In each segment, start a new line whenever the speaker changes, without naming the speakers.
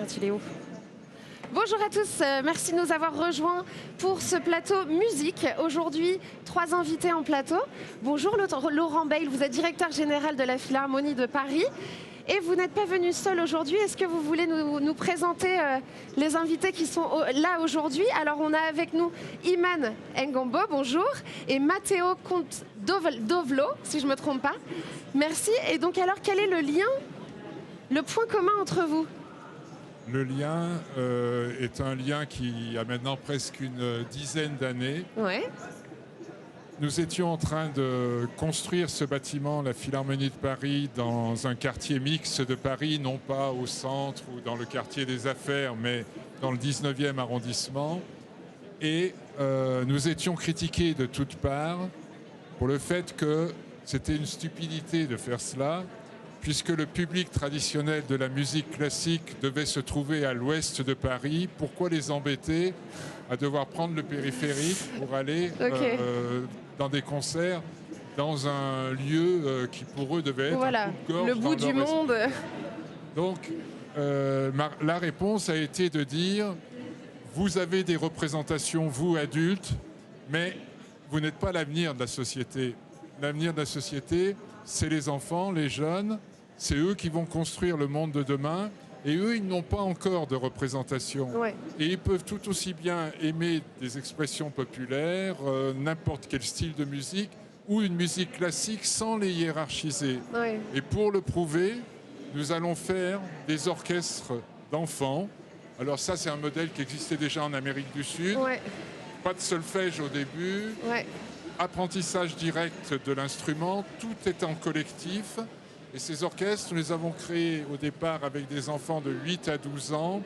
quand il est haut. Bonjour à tous, merci de nous avoir rejoints pour ce plateau musique. Aujourd'hui, 3 invités en plateau. Bonjour Laurent Bayle, vous êtes directeur général de la Philharmonie de Paris. Et vous n'êtes pas venu seul aujourd'hui. Est-ce que vous voulez nous présenter les invités qui sont là aujourd'hui? Alors, on a avec nous Iman Ngombo, bonjour, et Matteo Conte Dovlo, si je ne me trompe pas. Merci. Et donc, alors, quel est le lien, le point commun entre vous?
Le lien est un lien qui a maintenant presque une dizaine d'années.
Ouais.
Nous étions en train de construire ce bâtiment, la Philharmonie de Paris, dans un quartier mixte de Paris, non pas au centre ou dans le quartier des affaires, mais dans le 19e arrondissement. Et nous étions critiqués de toutes parts pour le fait que c'était une stupidité de faire cela, puisque le public traditionnel de la musique classique devait se trouver à l'ouest de Paris. Pourquoi les embêter à devoir prendre le périphérique pour aller dans des concerts dans un lieu qui pour eux devait être un coupe-gorge
le bout du monde.
Donc la réponse a été de dire: vous avez des représentations, vous adultes, mais vous n'êtes pas l'avenir de la société. L'avenir de la société, c'est les enfants, les jeunes, c'est eux qui vont construire le monde de demain, et eux, ils n'ont pas encore de représentation. Ouais. Et ils peuvent tout aussi bien aimer des expressions populaires, n'importe quel style de musique, ou une musique classique sans les hiérarchiser. Ouais. Et pour le prouver, nous allons faire des orchestres d'enfants. Alors ça, c'est un modèle qui existait déjà en Amérique du Sud. Ouais. Pas de solfège au début. Ouais. Apprentissage direct de l'instrument, tout est en collectif. Et ces orchestres, nous les avons créés au départ avec des enfants de 8 à 12 ans,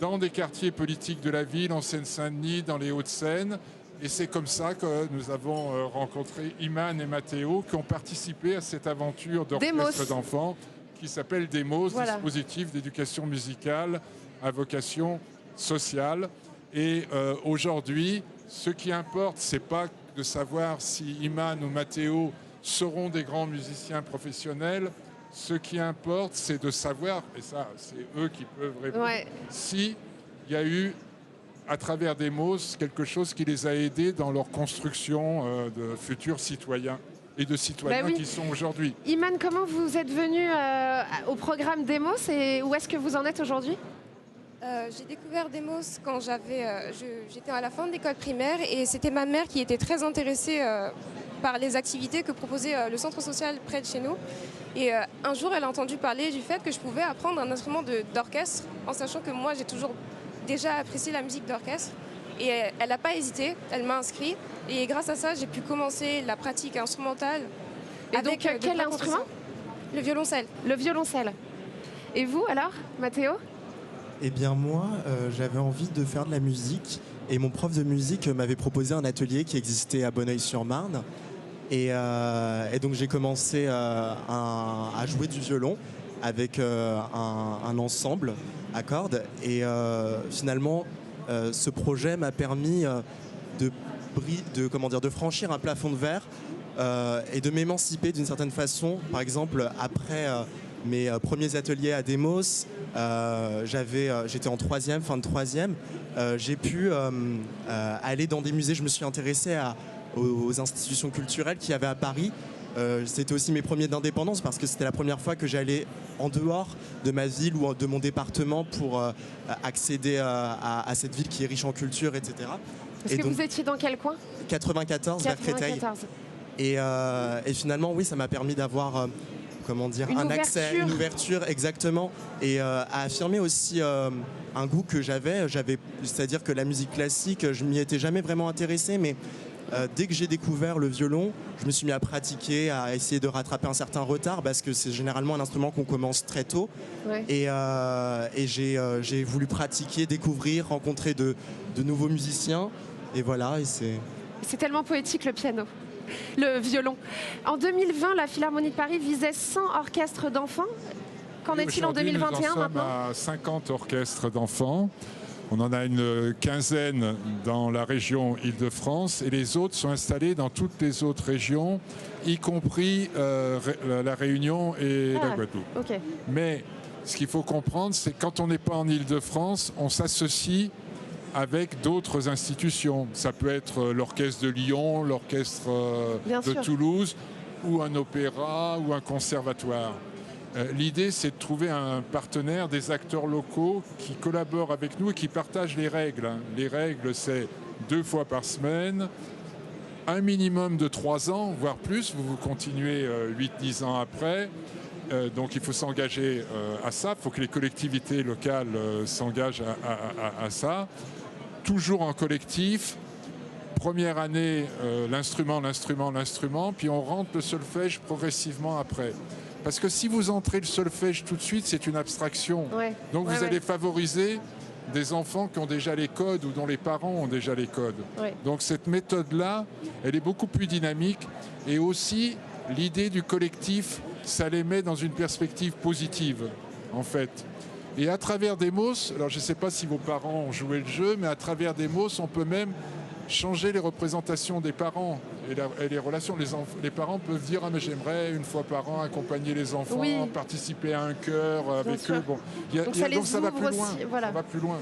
dans des quartiers politiques de la ville, en Seine-Saint-Denis, dans les Hauts-de-Seine. Et c'est comme ça que nous avons rencontré Iman et Matteo, qui ont participé à cette aventure d'orchestre d'enfants qui s'appelle Demos, dispositif d'éducation musicale à vocation sociale. Et aujourd'hui, ce qui importe, c'est pas de savoir si Iman ou Matteo seront des grands musiciens professionnels. Ce qui importe, c'est de savoir, et ça, c'est eux qui peuvent répondre, s'il y a eu, à travers Demos, quelque chose qui les a aidés dans leur construction de futurs citoyens et de citoyens qui sont aujourd'hui.
Iman, comment vous êtes venu au programme Demos et où est-ce que vous en êtes aujourd'hui?
J'ai découvert Demos quand j'étais à la fin de l'école primaire et c'était ma mère qui était très intéressée par les activités que proposait le centre social près de chez nous. Et un jour, elle a entendu parler du fait que je pouvais apprendre un instrument d'orchestre, en sachant que moi, j'ai toujours déjà apprécié la musique d'orchestre. Et elle n'a pas hésité, elle m'a inscrit. Et grâce à ça, j'ai pu commencer la pratique instrumentale.
Et avec donc, quel instrument?
Le violoncelle.
Le violoncelle. Et vous, alors, Matteo?
Eh bien moi, j'avais envie de faire de la musique et mon prof de musique m'avait proposé un atelier qui existait à Bonneuil-sur-Marne et donc j'ai commencé à jouer du violon avec un ensemble à cordes et finalement ce projet m'a permis de franchir un plafond de verre et de m'émanciper d'une certaine façon. Par exemple, après mes premiers ateliers à Demos, j'étais en fin de troisième, j'ai pu aller dans des musées. Je me suis intéressé aux institutions culturelles qu'il y avait à Paris. C'était aussi mes premiers d'indépendance parce que c'était la première fois que j'allais en dehors de ma ville ou de mon département pour accéder à cette ville qui est riche en culture, etc.
Parce que donc, vous étiez dans quel coin?
94, vers Créteil. Et finalement, oui, ça m'a permis d'avoir accès, une ouverture, exactement, et à affirmer aussi un goût que j'avais, c'est-à-dire que la musique classique, je m'y étais jamais vraiment intéressé, mais dès que j'ai découvert le violon, je me suis mis à pratiquer, à essayer de rattraper un certain retard, parce que c'est généralement un instrument qu'on commence très tôt, et j'ai voulu pratiquer, découvrir, rencontrer de nouveaux musiciens, et voilà, et
c'est tellement poétique le piano. Le violon. En 2020, la Philharmonie de Paris visait 100 orchestres d'enfants. Qu'en est-il en 2021
nous en sommes
maintenant?
à 50 orchestres d'enfants. On en a une quinzaine dans la région Île-de-France et les autres sont installés dans toutes les autres régions, y compris la Réunion et la Guadeloupe.
Okay.
Mais ce qu'il faut comprendre, c'est que quand on n'est pas en Île-de-France, on s'associe avec d'autres institutions. Ça peut être l'orchestre de Lyon, l'orchestre de Toulouse, ou un opéra, ou un conservatoire. L'idée, c'est de trouver un partenaire, des acteurs locaux qui collaborent avec nous et qui partagent les règles. Les règles, c'est 2 fois par semaine, un minimum de 3 ans, voire plus. Vous continuez 8-10 ans après. Donc il faut s'engager à ça. Il faut que les collectivités locales s'engagent à ça. Toujours en collectif. Première année, l'instrument, puis on rentre le solfège progressivement après. Parce que si vous entrez le solfège tout de suite, c'est une abstraction.
Ouais.
Donc vous allez favoriser des enfants qui ont déjà les codes ou dont les parents ont déjà les codes.
Ouais.
Donc cette méthode-là, elle est beaucoup plus dynamique. Et aussi, l'idée du collectif, ça les met dans une perspective positive, en fait. Et à travers Demos, alors je ne sais pas si vos parents ont joué le jeu, mais à travers Demos, on peut même changer les représentations des parents et les relations. Les parents peuvent dire mais j'aimerais une fois par an accompagner les enfants, participer à un chœur avec eux. Bon, donc ça va plus loin. Voilà. Ça va plus loin.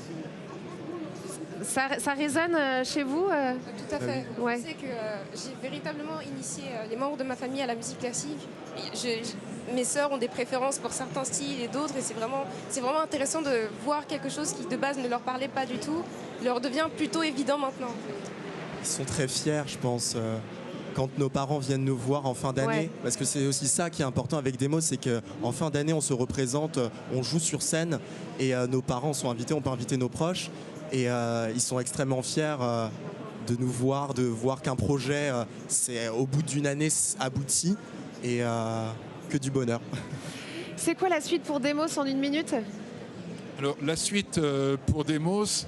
Ça résonne chez vous
Tout à fait. Ouais. Je sais que j'ai véritablement initié les membres de ma famille à la musique classique. Mes sœurs ont des préférences pour certains styles et d'autres, et c'est vraiment intéressant de voir quelque chose qui de base ne leur parlait pas du tout, leur devient plutôt évident maintenant.
Ils sont très fiers, je pense, quand nos parents viennent nous voir en fin d'année, parce que c'est aussi ça qui est important avec Demos, c'est qu'en fin d'année, on se représente, on joue sur scène, et nos parents sont invités, on peut inviter nos proches, et ils sont extrêmement fiers de nous voir, de voir qu'un projet, c'est au bout d'une année abouti, et que du bonheur.
C'est quoi la suite pour Demos en 1 minute?
Alors la suite pour Demos,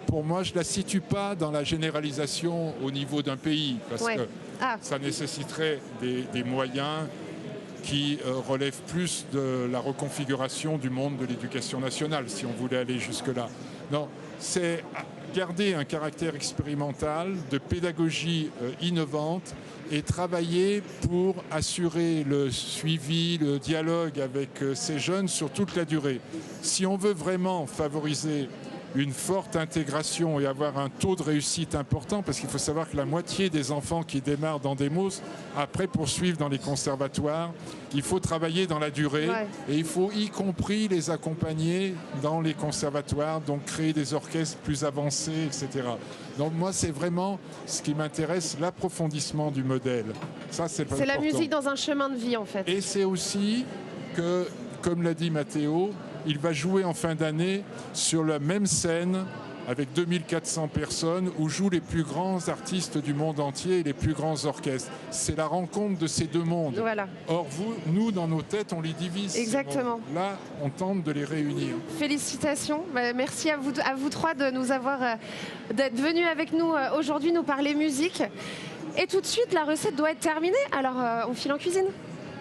pour moi, je ne la situe pas dans la généralisation au niveau d'un pays, parce que ça nécessiterait des moyens qui relèvent plus de la reconfiguration du monde de l'éducation nationale, si on voulait aller jusque-là. Non, c'est garder un caractère expérimental, de pédagogie innovante, et travailler pour assurer le suivi, le dialogue avec ces jeunes sur toute la durée. Si on veut vraiment favoriser une forte intégration et avoir un taux de réussite important, parce qu'il faut savoir que la moitié des enfants qui démarrent dans Demos, après poursuivent dans les conservatoires, il faut travailler dans la durée et il faut y compris les accompagner dans les conservatoires, donc créer des orchestres plus avancés, etc. Donc moi, c'est vraiment ce qui m'intéresse, l'approfondissement du modèle. Ça, c'est
la musique dans un chemin de vie, en fait.
Et c'est aussi que, comme l'a dit Mathéo, il va jouer en fin d'année sur la même scène avec 2400 personnes où jouent les plus grands artistes du monde entier et les plus grands orchestres. C'est la rencontre de ces deux mondes. Voilà. Or, nous, dans nos têtes, on les divise.
Exactement.
Là, on tente de les réunir.
Félicitations. Merci à vous trois de nous avoir d'être venus avec nous aujourd'hui nous parler musique. Et tout de suite, la recette doit être terminée. Alors, on file en cuisine.